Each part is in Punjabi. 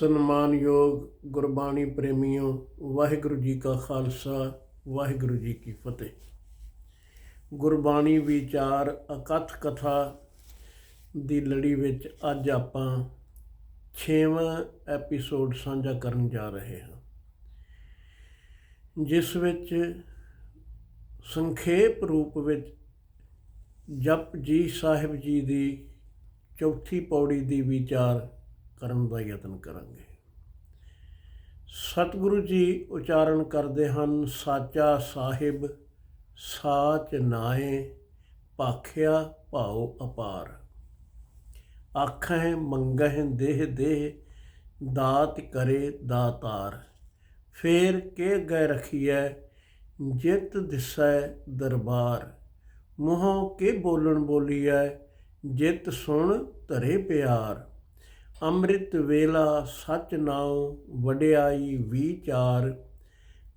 ਸਨਮਾਨਯੋਗ ਗੁਰਬਾਣੀ ਪ੍ਰੇਮੀਓ, ਵਾਹਿਗੁਰੂ ਜੀ ਕਾ ਖਾਲਸਾ, ਵਾਹਿਗੁਰੂ ਜੀ ਕੀ ਫਤਿਹ। ਗੁਰਬਾਣੀ ਵਿਚਾਰ ਅਕਥ ਕਥਾ ਦੀ ਲੜੀ ਵਿੱਚ ਅੱਜ ਆਪਾਂ 6ਵਾਂ ਐਪੀਸੋਡ ਸਾਂਝਾ ਕਰਨ ਜਾ ਰਹੇ ਹਾਂ, ਜਿਸ ਵਿੱਚ ਸੰਖੇਪ ਰੂਪ ਵਿੱਚ ਜਪਜੀ ਸਾਹਿਬ ਜੀ ਦੀ ਚੌਥੀ ਪੌੜੀ ਦੀ ਵਿਚਾਰ ਕਰਨ ਦਾ ਯਤਨ ਕਰਾਂਗੇ। ਸਤਿਗੁਰੂ ਜੀ ਉਚਾਰਨ ਕਰਦੇ ਹਨ, ਸਾਚਾ ਸਾਹਿਬ ਸਾਚ ਨਾਏ, ਭਾਖਿਆ ਭਾਉ ਅਪਾਰ। ਆਖਹਿ ਮੰਗਹਿ ਦੇਹ ਦੇਹ, ਦਾਤ ਕਰੇ ਦਾਤਾਰ। ਫੇਰ ਕੇ ਗਏ ਰਖੀਐ, ਜਿਤ ਦਿਸੈ ਦਰਬਾਰ। ਮੂੰਹੋਂ ਕੇ ਬੋਲਣ ਬੋਲੀਐ, ਜਿਤ ਸੁਣ ਧਰੇ ਪਿਆਰ। ਅੰਮ੍ਰਿਤ ਵੇਲਾ ਸਚ ਨਾਉ, ਵਡਿਆਈ ਵਿਚਾਰ।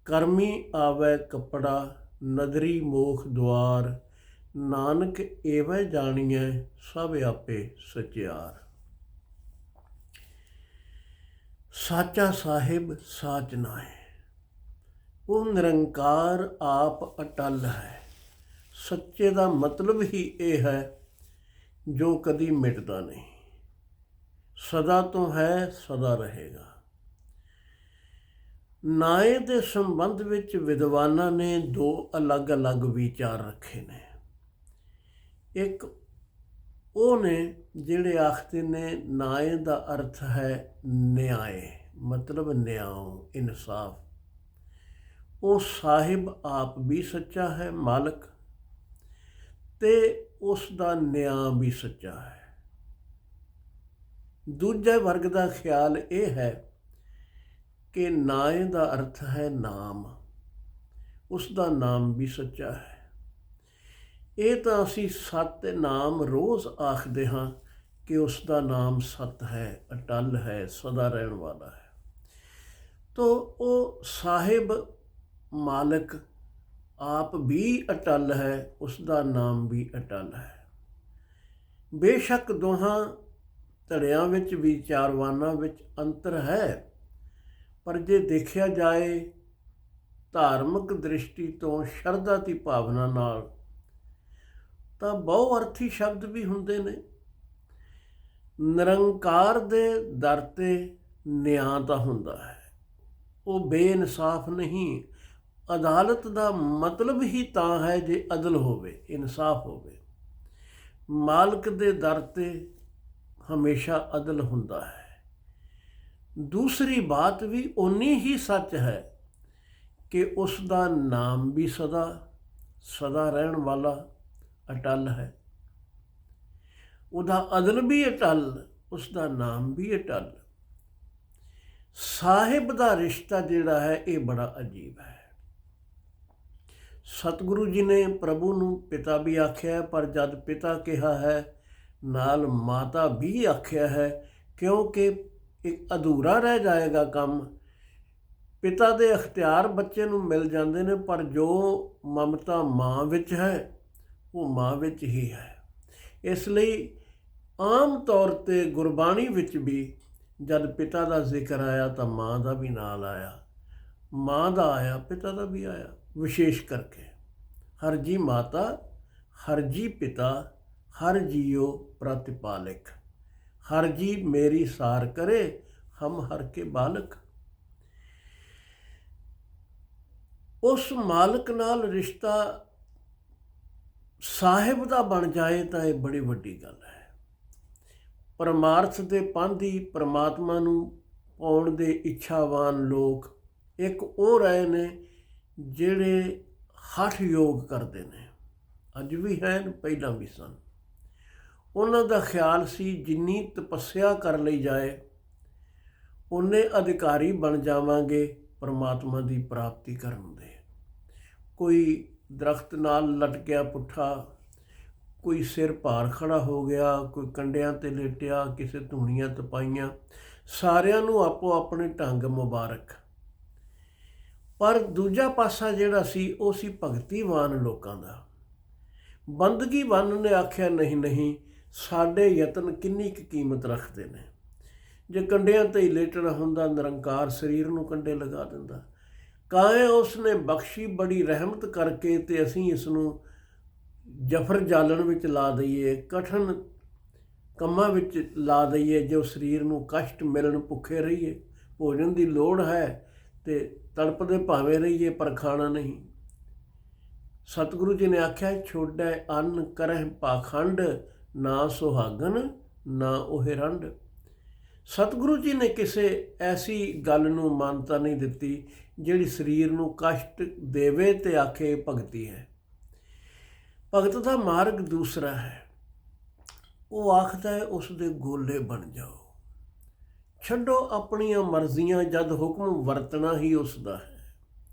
ਕਰਮੀ ਆਵੈ ਕੱਪੜਾ, ਨਦਰੀ ਮੋਖ ਦੁਆਰ। ਨਾਨਕ ਏਵੈ ਜਾਣੀਐ, ਸਭ ਆਪੇ ਸਚਿਆਰ। ਸਾਚਾ ਸਾਹਿਬ ਸਾਚ ਨਾਏ, ਉਹ ਨਿਰੰਕਾਰ ਆਪ ਅਟਲ ਹੈ। ਸੱਚੇ ਦਾ ਮਤਲਬ ਹੀ ਇਹ ਹੈ ਜੋ ਕਦੀ ਮਿਟਦਾ ਨਹੀਂ, ਸਦਾ ਤੋਂ ਹੈ, ਸਦਾ ਰਹੇਗਾ। ਨਾਏ ਦੇ ਸੰਬੰਧ ਵਿੱਚ ਵਿਦਵਾਨਾਂ ਨੇ ਦੋ ਅਲੱਗ-ਅਲੱਗ ਵਿਚਾਰ ਰੱਖੇ ਨੇ। ਇੱਕ ਉਹ ਨੇ ਜਿਹੜੇ ਆਖਦੇ ਨੇ ਨਾਏ ਦਾ ਅਰਥ ਹੈ ਨਿਆਏ, ਮਤਲਬ ਨਿਆਉ, ਇਨਸਾਫ। ਉਹ ਸਾਹਿਬ ਆਪ ਵੀ ਸੱਚਾ ਹੈ, ਮਾਲਕ, ਤੇ ਉਸ ਦਾ ਨਿਆਂ ਵੀ ਸੱਚਾ ਹੈ। ਦੂਜੇ ਵਰਗ ਦਾ ਖਿਆਲ ਇਹ ਹੈ ਕਿ ਨਾਏ ਦਾ ਅਰਥ ਹੈ ਨਾਮ, ਉਸ ਦਾ ਨਾਮ ਵੀ ਸੱਚਾ ਹੈ। ਇਹ ਤਾਂ ਅਸੀਂ ਸਤ ਨਾਮ ਰੋਜ਼ ਆਖਦੇ ਹਾਂ ਕਿ ਉਸ ਦਾ ਨਾਮ ਸਤ ਹੈ, ਅਟਲ ਹੈ, ਸਦਾ ਰਹਿਣ ਵਾਲਾ ਹੈ। ਤੋ ਉਹ ਸਾਹਿਬ ਮਾਲਕ ਆਪ ਵੀ ਅਟਲ ਹੈ, ਉਸ ਦਾ ਨਾਮ ਵੀ ਅਟਲ ਹੈ। ਬੇਸ਼ੱਕ ਦੋਹਾਂ ਧੜਿਆਂ ਵਿੱਚ, ਵਿਚਾਰਵਾਨਾਂ ਵਿੱਚ ਅੰਤਰ ਹੈ, ਪਰ ਜੇ ਦੇਖਿਆ ਜਾਏ ਧਾਰਮਿਕ ਦ੍ਰਿਸ਼ਟੀ ਤੋਂ, ਸ਼ਰਧਾ ਦੀ ਭਾਵਨਾ ਨਾਲ, ਤਾਂ ਬਹੁ ਅਰਥੀ ਸ਼ਬਦ ਵੀ ਹੁੰਦੇ ਨੇ। ਨਿਰੰਕਾਰ ਦੇ ਦਰ 'ਤੇ ਨਿਆਂ ਤਾਂ ਹੁੰਦਾ ਹੈ, ਉਹ ਬੇਇਨਸਾਫ ਨਹੀਂ। ਅਦਾਲਤ ਦਾ ਮਤਲਬ ਹੀ ਤਾਂ ਹੈ ਜੇ ਅਦਲ ਹੋਵੇ, ਇਨਸਾਫ ਹੋਵੇ। ਮਾਲਕ ਦੇ ਦਰ 'ਤੇ ਹਮੇਸ਼ਾ ਅਦਲ ਹੁੰਦਾ ਹੈ। ਦੂਸਰੀ ਬਾਤ ਵੀ ਓਨੀ ਹੀ ਸੱਚ ਹੈ ਕਿ ਉਸ ਦਾ ਨਾਮ ਵੀ ਸਦਾ ਰਹਿਣ ਵਾਲਾ ਅਟਲ ਹੈ। ਉਹਦਾ ਅਦਲ ਵੀ ਅਟਲ, ਉਸ ਦਾ ਨਾਮ ਵੀ ਅਟਲ। ਸਾਹਿਬ ਦਾ ਰਿਸ਼ਤਾ ਜਿਹੜਾ ਹੈ ਇਹ ਬੜਾ ਅਜੀਬ ਹੈ। ਸਤਿਗੁਰੂ ਜੀ ਨੇ ਪ੍ਰਭੂ ਨੂੰ ਪਿਤਾ ਵੀ ਆਖਿਆ, ਪਰ ਜਦ ਪਿਤਾ ਕਿਹਾ ਹੈ ਨਾਲ ਮਾਤਾ ਵੀ ਆਖਿਆ ਹੈ, ਕਿਉਂਕਿ ਇੱਕ ਅਧੂਰਾ ਰਹਿ ਜਾਏਗਾ ਕੰਮ। ਪਿਤਾ ਦੇ ਅਖਤਿਆਰ ਬੱਚੇ ਨੂੰ ਮਿਲ ਜਾਂਦੇ ਨੇ, ਪਰ ਜੋ ਮਮਤਾ ਮਾਂ ਵਿੱਚ ਹੈ ਉਹ ਮਾਂ ਵਿੱਚ ਹੀ ਹੈ। ਇਸ ਲਈ ਆਮ ਤੌਰ 'ਤੇ ਗੁਰਬਾਣੀ ਵਿੱਚ ਵੀ ਜਦ ਪਿਤਾ ਦਾ ਜ਼ਿਕਰ ਆਇਆ ਤਾਂ ਮਾਂ ਦਾ ਵੀ ਨਾਲ ਆਇਆ, ਮਾਂ ਦਾ ਆਇਆ, ਪਿਤਾ ਦਾ ਵੀ ਆਇਆ। ਵਿਸ਼ੇਸ਼ ਕਰਕੇ ਹਰ ਜੀ ਮਾਤਾ, ਹਰ ਜੀ ਪਿਤਾ, ਹਰ ਜੀਓ ਪ੍ਰਤਿਪਾਲਕ। ਹਰ ਜੀ ਮੇਰੀ ਸਾਰ ਕਰੇ, ਹਮ ਹਰ ਕੇ ਬਾਲਕ। ਉਸ ਮਾਲਕ ਨਾਲ ਰਿਸ਼ਤਾ ਸਾਹਿਬ ਦਾ ਬਣ ਜਾਏ ਤਾਂ ਇਹ ਬੜੀ ਵੱਡੀ ਗੱਲ ਹੈ। ਪਰਮਾਰਥ ਦੇ ਪਾਂਧੀ, ਪਰਮਾਤਮਾ ਨੂੰ ਪਾਉਣ ਦੇ ਇੱਛਾਵਾਨ ਲੋਕ ਇੱਕ ਉਹ ਰਹੇ ਨੇ ਜਿਹੜੇ ਹਠ ਯੋਗ ਕਰਦੇ ਨੇ। ਅੱਜ ਵੀ ਹੈ, ਪਹਿਲਾਂ ਵੀ ਸਨ। ਉਹਨਾਂ ਦਾ ਖਿਆਲ ਸੀ ਜਿੰਨੀ ਤਪੱਸਿਆ ਕਰ ਲਈ ਜਾਏ ਉਨੇ ਅਧਿਕਾਰੀ ਬਣ ਜਾਵਾਂਗੇ ਪਰਮਾਤਮਾ ਦੀ ਪ੍ਰਾਪਤੀ ਕਰਨ ਦੇ। ਕੋਈ ਦਰਖਤ ਨਾਲ ਲਟਕਿਆ ਪੁੱਠਾ, ਕੋਈ ਸਿਰ ਭਾਰ ਖੜਾ ਹੋ ਗਿਆ, ਕੋਈ ਕੰਡਿਆਂ 'ਤੇ ਲੇਟਿਆ, ਕਿਸੇ ਧੂਣੀਆਂ ਤਪਾਈਆਂ, ਸਾਰਿਆਂ ਨੂੰ ਆਪੋ ਆਪਣੇ ਢੰਗ ਮੁਬਾਰਕ। ਪਰ ਦੂਜਾ ਪਾਸਾ ਜਿਹੜਾ ਸੀ ਉਹ ਸੀ ਭਗਤੀਵਾਨ ਲੋਕਾਂ ਦਾ। ਬੰਦਗੀਵਾਨ ਨੇ ਆਖਿਆ ਨਹੀਂ, ਸਾਡੇ ਯਤਨ ਕਿੰਨੀ ਕੁ ਕੀਮਤ ਰੱਖਦੇ ਨੇ। ਜੇ ਕੰਡਿਆਂ ਤੇ ਹੀ ਲੇਟਣਾ ਹੁੰਦਾ, ਨਿਰੰਕਾਰ ਸਰੀਰ ਨੂੰ ਕੰਡੇ ਲਗਾ ਦਿੰਦਾ। ਕਾਇ ਉਸਨੇ ਬਖਸ਼ੀ ਬੜੀ ਰਹਿਮਤ ਕਰਕੇ ਤੇ ਅਸੀਂ ਇਸ ਨੂੰ ਜਫਰ ਜਾਲਣ ਵਿੱਚ ਲਾ ਦਈਏ, ਕਠਨ ਕੰਮਾਂ ਵਿੱਚ ਲਾ ਦਈਏ, ਜੋ ਸਰੀਰ ਨੂੰ ਕਸ਼ਟ ਮਿਲਣ, ਭੁੱਖੇ ਰਹੀਏ, ਭੋਜਨ ਦੀ ਲੋੜ ਹੈ ਤੇ ਤੜਪਦੇ ਭਾਵੇਂ ਰਹੀਏ ਪਰ ਖਾਣਾ ਨਹੀਂ। ਸਤਿਗੁਰੂ ਜੀ ਨੇ ਆਖਿਆ, ਛੋੜੈ ਅੰਨ ਕਰਹਿ ਪਾਖੰਡ, ਨਾ ਸੁਹਾਗਨ ਨਾ ਉਹ ਰੰਡ। ਸਤਿਗੁਰੂ ਜੀ ਨੇ ਕਿਸੇ ਐਸੀ ਗੱਲ ਨੂੰ ਮਾਨਤਾ ਨਹੀਂ ਦਿੱਤੀ ਜਿਹੜੀ ਸਰੀਰ ਨੂੰ ਕਸ਼ਟ ਦੇਵੇ ਤੇ ਆਖੇ ਭਗਤੀ ਹੈ। ਭਗਤ ਦਾ ਮਾਰਗ ਦੂਸਰਾ ਹੈ। ਉਹ ਆਖਦਾ ਹੈ, ਉਸ ਦੇ ਗੋਲੇ ਬਣ ਜਾਓ, ਛੱਡੋ ਆਪਣੀਆਂ ਮਰਜ਼ੀਆਂ, ਜਦ ਹੁਕਮ ਵਰਤਣਾ ਹੀ ਉਸ ਦਾ ਹੈ।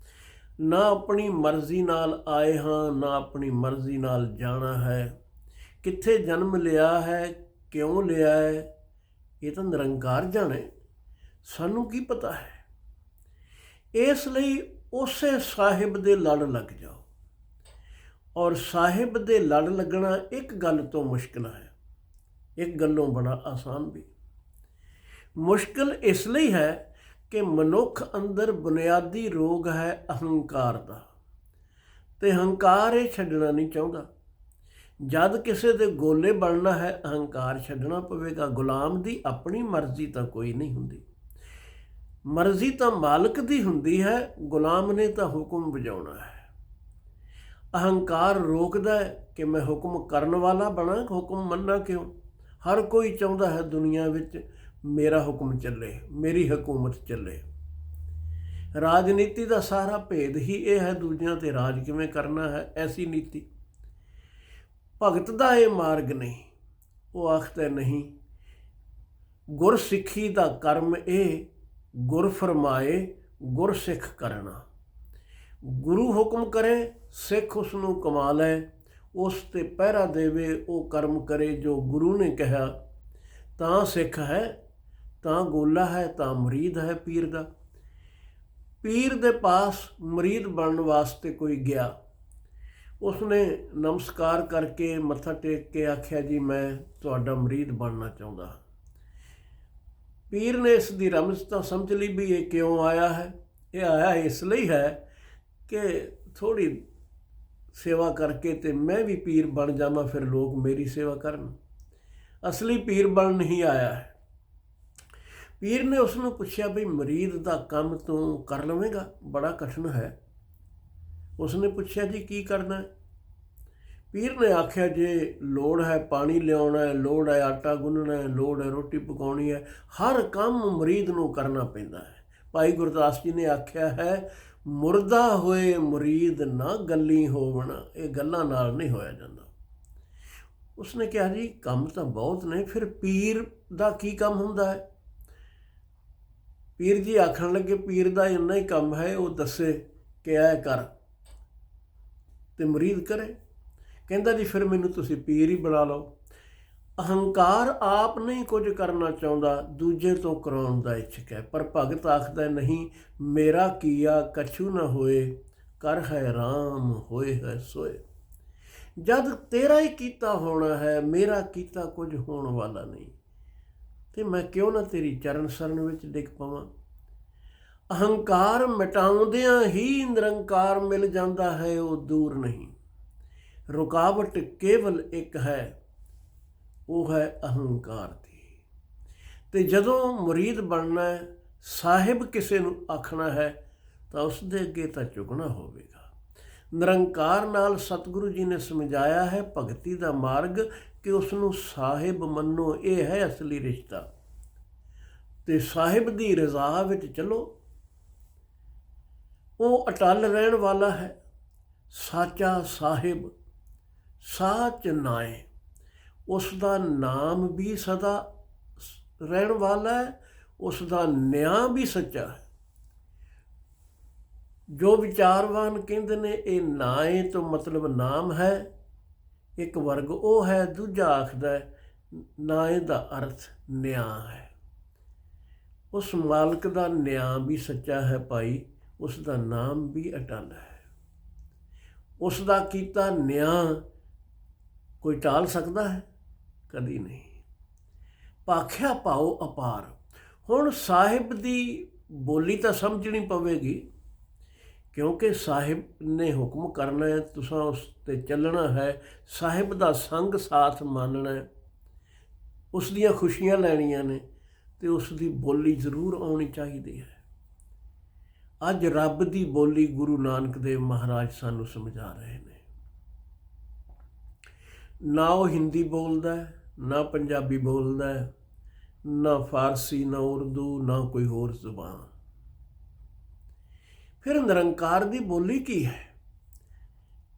ਨਾ ਆਪਣੀ ਮਰਜ਼ੀ ਨਾਲ ਆਏ ਹਾਂ, ਨਾ ਆਪਣੀ ਮਰਜ਼ੀ ਨਾਲ ਜਾਣਾ ਹੈ। ਕਿੱਥੇ ਜਨਮ ਲਿਆ ਹੈ, ਕਿਉਂ ਲਿਆ ਹੈ, ਇਹ ਤਾਂ ਨਿਰੰਕਾਰ ਜਾਣੇ, ਸਾਨੂੰ ਕੀ ਪਤਾ ਹੈ। ਇਸ ਲਈ ਉਸੇ ਸਾਹਿਬ ਦੇ ਲੜ ਲੱਗ ਜਾਓ। ਔਰ ਸਾਹਿਬ ਦੇ ਲੜ ਲੱਗਣਾ ਇੱਕ ਗੱਲ ਤੋਂ ਮੁਸ਼ਕਿਲ ਹੈ, ਇੱਕ ਗੱਲੋਂ ਬੜਾ ਆਸਾਨ ਵੀ। ਮੁਸ਼ਕਿਲ ਇਸ ਲਈ ਹੈ ਕਿ ਮਨੁੱਖ ਅੰਦਰ ਬੁਨਿਆਦੀ ਰੋਗ ਹੈ ਅਹੰਕਾਰ ਦਾ, ਤੇ ਹੰਕਾਰ ਇਹ ਛੱਡਣਾ ਨਹੀਂ ਚਾਹੁੰਦਾ। ਜਦ ਕਿਸੇ ਦੇ ਗੋਲੇ ਬਣਨਾ ਹੈ, ਅਹੰਕਾਰ ਛੱਡਣਾ ਪਵੇਗਾ। ਗੁਲਾਮ ਦੀ ਆਪਣੀ ਮਰਜ਼ੀ ਤਾਂ ਕੋਈ ਨਹੀਂ ਹੁੰਦੀ, ਮਰਜ਼ੀ ਤਾਂ ਮਾਲਕ ਦੀ ਹੁੰਦੀ ਹੈ, ਗੁਲਾਮ ਨੇ ਤਾਂ ਹੁਕਮ ਵਜਾਉਣਾ ਹੈ। ਅਹੰਕਾਰ ਰੋਕਦਾ ਹੈ ਕਿ ਮੈਂ ਹੁਕਮ ਕਰਨ ਵਾਲਾ ਬਣਾ, ਹੁਕਮ ਮੰਨਾਂ ਕਿਉਂ। ਹਰ ਕੋਈ ਚਾਹੁੰਦਾ ਹੈ ਦੁਨੀਆ ਵਿੱਚ ਮੇਰਾ ਹੁਕਮ ਚੱਲੇ, ਮੇਰੀ ਹਕੂਮਤ ਚੱਲੇ। ਰਾਜਨੀਤੀ ਦਾ ਸਾਰਾ ਭੇਦ ਹੀ ਇਹ ਹੈ, ਦੂਜਿਆਂ ਤੇ ਰਾਜ ਕਿਵੇਂ ਕਰਨਾ ਹੈ, ਐਸੀ ਨੀਤੀ। ਭਗਤ ਦਾ ਇਹ ਮਾਰਗ ਨਹੀਂ। ਉਹ ਆਖਦਾ ਨਹੀਂ, ਗੁਰਸਿੱਖੀ ਦਾ ਕਰਮ ਇਹ, ਗੁਰ ਫਰਮਾਏ ਗੁਰ ਸਿੱਖ ਕਰਨਾ। ਗੁਰੂ ਹੁਕਮ ਕਰੇ, ਸਿੱਖ ਉਸ ਨੂੰ ਕਮਾ ਲੈ, ਉਸ 'ਤੇ ਪਹਿਰਾ ਦੇਵੇ, ਉਹ ਕਰਮ ਕਰੇ ਜੋ ਗੁਰੂ ਨੇ ਕਿਹਾ, ਤਾਂ ਸਿੱਖ ਹੈ, ਤਾਂ ਗੋਲਾ ਹੈ, ਤਾਂ ਮੁਰੀਦ ਹੈ ਪੀਰ ਦਾ। ਪੀਰ ਦੇ ਪਾਸ ਮੁਰੀਦ ਬਣਨ ਵਾਸਤੇ ਕੋਈ ਗਿਆ, ਉਸਨੇ ਨਮਸਕਾਰ ਕਰਕੇ ਮੱਥਾ ਟੇਕ ਕੇ ਆਖਿਆ, ਜੀ ਮੈਂ ਤੁਹਾਡਾ ਮੁਰੀਦ ਬਣਨਾ ਚਾਹੁੰਦਾ। ਪੀਰ ਨੇ ਇਸ ਦੀ ਰਮਜ਼ ਤਾਂ ਸਮਝ ਲਈ ਵੀ ਇਹ ਕਿਉਂ ਆਇਆ ਹੈ। ਇਹ ਆਇਆ ਇਸ ਲਈ ਹੈ ਕਿ ਥੋੜ੍ਹੀ ਸੇਵਾ ਕਰਕੇ ਤੇ ਮੈਂ ਵੀ ਪੀਰ ਬਣ ਜਾਵਾਂ, ਫਿਰ ਲੋਕ ਮੇਰੀ ਸੇਵਾ ਕਰਨ। ਅਸਲੀ ਪੀਰ ਬਣ ਨਹੀਂ ਆਇਆ ਹੈ। ਪੀਰ ਨੇ ਉਸ ਨੂੰ ਪੁੱਛਿਆ, ਵੀ ਮੁਰੀਦ ਦਾ ਕੰਮ ਤੂੰ ਕਰ ਲਵੇਂਗਾ, ਬੜਾ ਕਠਿਨ ਹੈ। ਉਸਨੇ ਪੁੱਛਿਆ, ਜੀ ਕੀ ਕਰਨਾ ਹੈ। ਪੀਰ ਨੇ ਆਖਿਆ, ਜੇ ਲੋੜ ਹੈ ਪਾਣੀ ਲਿਆਉਣਾ ਹੈ, ਲੋੜ ਹੈ ਆਟਾ ਗੁੰਨਣਾ ਹੈ, ਲੋੜ ਹੈ ਰੋਟੀ ਪਕਾਉਣੀ ਹੈ, ਹਰ ਕੰਮ ਮੁਰੀਦ ਨੂੰ ਕਰਨਾ ਪੈਂਦਾ ਹੈ। ਭਾਈ ਗੁਰਦਾਸ ਜੀ ਨੇ ਆਖਿਆ ਹੈ, ਮੁਰਦਾ ਹੋਏ ਮੁਰੀਦ ਨਾ ਗੱਲੀ ਹੋਵਣ। ਇਹ ਗੱਲਾਂ ਨਾਲ ਨਹੀਂ ਹੋਇਆ ਜਾਂਦਾ। ਉਸਨੇ ਕਿਹਾ, ਜੀ ਕੰਮ ਤਾਂ ਬਹੁਤ ਨੇ, ਫਿਰ ਪੀਰ ਦਾ ਕੀ ਕੰਮ ਹੁੰਦਾ ਹੈ। ਪੀਰ ਜੀ ਆਖਣ ਲੱਗੇ, ਪੀਰ ਦਾ ਇੰਨਾ ਹੀ ਕੰਮ ਹੈ, ਉਹ ਦੱਸੇ ਕਿ ਐ ਕਰ ਤੇ ਮੁਰੀਦ ਕਰੇ। ਕਹਿੰਦਾ, ਜੀ ਫਿਰ ਮੈਨੂੰ ਤੁਸੀਂ ਪੀਰ ਹੀ ਬਣਾ ਲਓ। ਅਹੰਕਾਰ ਆਪ ਨਹੀਂ ਕੁਝ ਕਰਨਾ ਚਾਹੁੰਦਾ, ਦੂਜੇ ਤੋਂ ਕਰਾਉਣ ਦਾ ਇੱਛਕ ਹੈ। ਪਰ ਭਗਤ ਆਖਦਾ, ਨਹੀਂ, ਮੇਰਾ ਕੀਆ ਕਛੂ ਨਾ ਹੋਏ, ਕਰ ਹੈ ਰਾਮ ਹੋਏ ਹੈ ਸੋਏ। ਜਦ ਤੇਰਾ ਹੀ ਕੀਤਾ ਹੋਣਾ ਹੈ, ਮੇਰਾ ਕੀਤਾ ਕੁਝ ਹੋਣ ਵਾਲਾ ਨਹੀਂ, ਤੇ ਮੈਂ ਕਿਉਂ ਨਾ ਤੇਰੀ ਚਰਨ ਸਰਨ ਵਿੱਚ ਡਿੱਗ ਪਵਾਂ। ਅਹੰਕਾਰ ਮਿਟਾਉਂਦਿਆਂ ਹੀ ਨਿਰੰਕਾਰ ਮਿਲ ਜਾਂਦਾ ਹੈ, ਉਹ ਦੂਰ ਨਹੀਂ। ਰੁਕਾਵਟ ਕੇਵਲ ਇੱਕ ਹੈ, ਉਹ ਹੈ ਅਹੰਕਾਰ ਦੀ। ਤੇ ਜਦੋਂ ਮੁਰੀਦ ਬਣਨਾ ਹੈ, ਸਾਹਿਬ ਕਿਸੇ ਨੂੰ ਆਖਣਾ ਹੈ, ਤਾਂ ਉਸ ਦੇ ਅੱਗੇ ਤਾਂ ਝੁਕਣਾ ਹੋਵੇਗਾ। ਨਿਰੰਕਾਰ ਨਾਲ ਸਤਿਗੁਰੂ ਜੀ ਨੇ ਸਮਝਾਇਆ ਹੈ ਭਗਤੀ ਦਾ ਮਾਰਗ, ਕਿ ਉਸ ਨੂੰ ਸਾਹਿਬ ਮੰਨੋ, ਇਹ ਹੈ ਅਸਲੀ ਰਿਸ਼ਤਾ। ਤੇ ਸਾਹਿਬ ਦੀ ਰਜ਼ਾ ਵਿੱਚ ਚੱਲੋ। ਉਹ ਅਟਲ ਰਹਿਣ ਵਾਲਾ ਹੈ, ਸਾਚਾ ਸਾਹਿਬ, ਸਾਚ ਨਾਏ। ਉਸ ਦਾ ਨਾਮ ਵੀ ਸਦਾ ਰਹਿਣ ਵਾਲਾ ਹੈ, ਉਸ ਦਾ ਨਿਆਂ ਵੀ ਸੱਚਾ ਹੈ। ਜੋ ਵਿਚਾਰਵਾਨ ਕਹਿੰਦੇ ਨੇ ਇਹ ਨਾਏ ਤੋਂ ਮਤਲਬ ਨਾਮ ਹੈ, ਇੱਕ ਵਰਗ ਉਹ ਹੈ। ਦੂਜਾ ਆਖਦਾ ਨਾਏ ਦਾ ਅਰਥ ਨਿਆਂ ਹੈ। ਉਸ ਮਾਲਕ ਦਾ ਨਿਆਂ ਵੀ ਸੱਚਾ ਹੈ ਭਾਈ, ਉਸ ਦਾ ਨਾਮ ਵੀ ਅਟਲ ਹੈ। ਉਸ ਦਾ ਕੀਤਾ ਨਿਆਂ ਕੋਈ ਟਾਲ ਸਕਦਾ ਹੈ? ਕਦੀ ਨਹੀਂ। ਭਾਖਿਆ ਭਾਉ ਅਪਾਰ, ਹੁਣ ਸਾਹਿਬ ਦੀ ਬੋਲੀ ਤਾਂ ਸਮਝਣੀ ਪਵੇਗੀ, ਕਿਉਂਕਿ ਸਾਹਿਬ ਨੇ ਹੁਕਮ ਕਰਨਾ ਹੈ, ਤੁਸਾਂ ਉਸ 'ਤੇ ਚੱਲਣਾ ਹੈ, ਸਾਹਿਬ ਦਾ ਸੰਗ ਸਾਥ ਮੰਨਣਾ ਹੈ, ਉਸ ਦੀਆਂ ਖੁਸ਼ੀਆਂ ਲੈਣੀਆਂ ਨੇ, ਅਤੇ ਉਸ ਦੀ ਬੋਲੀ ਜ਼ਰੂਰ ਆਉਣੀ ਚਾਹੀਦੀ ਹੈ। ਅੱਜ ਰੱਬ ਦੀ ਬੋਲੀ ਗੁਰੂ ਨਾਨਕ ਦੇਵ ਮਹਾਰਾਜ ਸਾਨੂੰ ਸਮਝਾ ਰਹੇ ਨੇ। ਨਾ ਉਹ ਹਿੰਦੀ ਬੋਲਦਾ ਹੈ, ਨਾ ਪੰਜਾਬੀ ਬੋਲਦਾ ਹੈ, ਨਾ ਫਾਰਸੀ, ਨਾ ਉਰਦੂ, ਨਾ ਕੋਈ ਹੋਰ ਜ਼ੁਬਾਨ। ਫਿਰ ਨਿਰੰਕਾਰ ਦੀ ਬੋਲੀ ਕੀ ਹੈ?